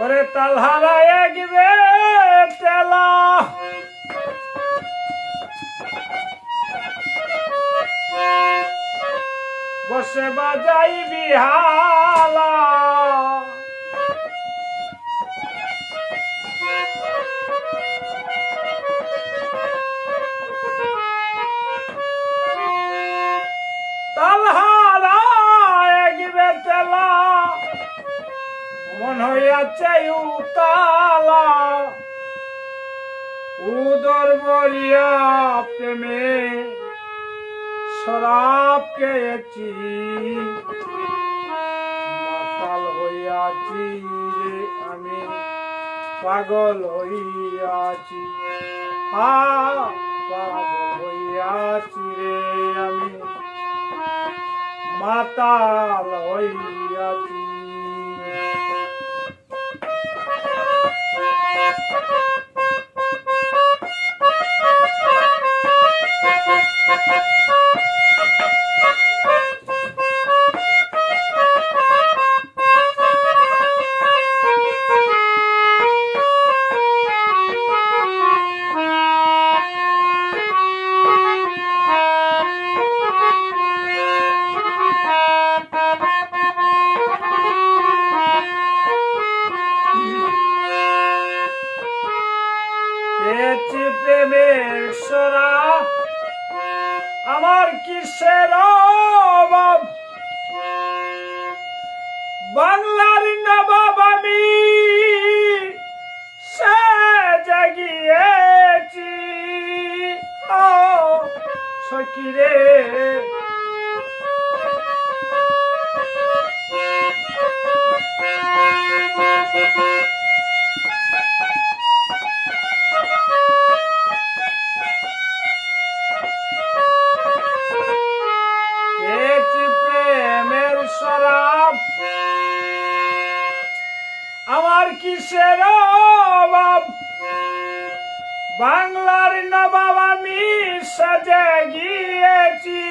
ওরে তাল হারায় গিবে তেলা বসে বাজাই বিহালা তাল হারায় গিবে তেলা মন হইয়াছে উতালা উদর বরিয়া প্রেমে শরাব খেয়েছি মাতাল হইয়াছি রে আমি পাগল হইয়াছি পাগল হইয়াছি রে আমি মাতাল হইয়াছি প্রেমের সরা আমার কিসের অভাব বাংলার নবাব আমি সে জাগিয়েছি ও সখী রে আমার কিসের অভাব বাংলার নবাব আমি সাজে গিয়েছি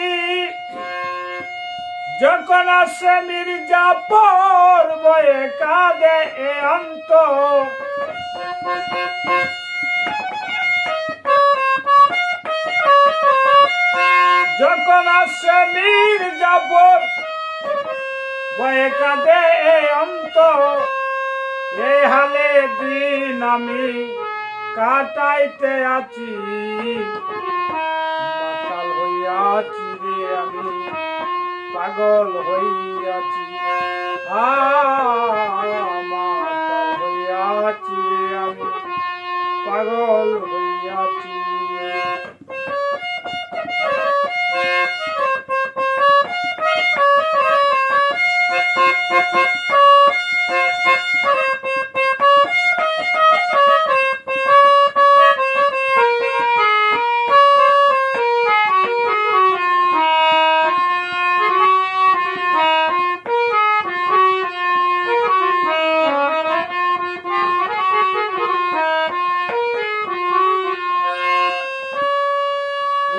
যখন আসে মির্জাপুর বয়ে কাঁদে এ অন্ত যখন আসে মির্জাপুর বয়ে কাঁদে এ অন্ত এই হালে দিন আমি কাটাইতে আছি মাতাল হইয়াছি রে আমি পাগল হইয়াছি মাতাল হইয়াছি রে আমি পাগল হইয়াছি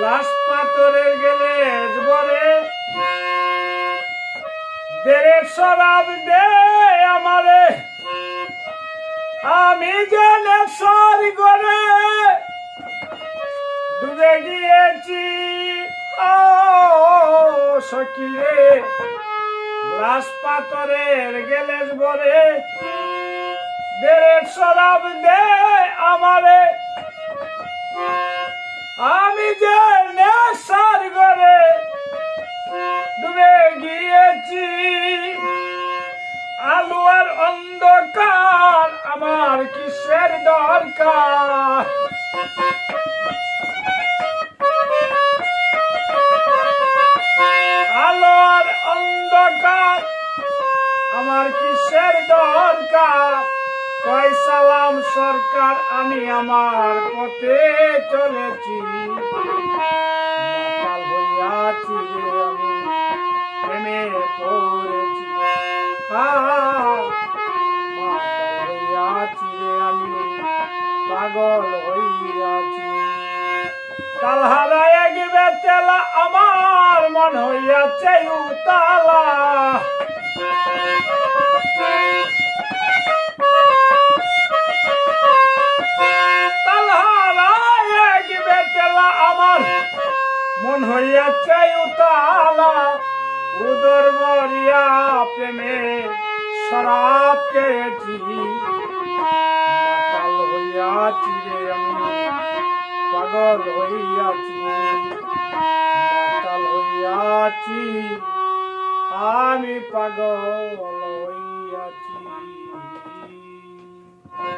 লাশ পাথরের গেলে বরে বেড়ে শরাব দে আমারে আমি জেনে সর করে ডুবে গিয়েছি ও সখী রে লাশ পাথরের গেলে বরে বেড়ে শরাব দে আমারে আমি যে নেশার ঘরে ডুবে গিয়েছি আলো আর অন্ধকার আমার কিসের দরকার আলো আর অন্ধকার আমার কিসের দরকার কয় সালাম সরকার আমি আমার পথে চলেছি মাতাল হইয়াছি রে আমি প্রেমে পড়েছি মাতাল হইয়াছি রে আমি পাগল হইয়াছি তাল হারায় গিবে তেলা আমার মন হইয়াছে উতালা হইয়াছে উতালা উদর মরিয়া প্রেমে শরাব খেয়েছি মাতাল হইয়াছি রে আমি পাগল হইয়াছি মাতাল হইয়াছি আমি পাগল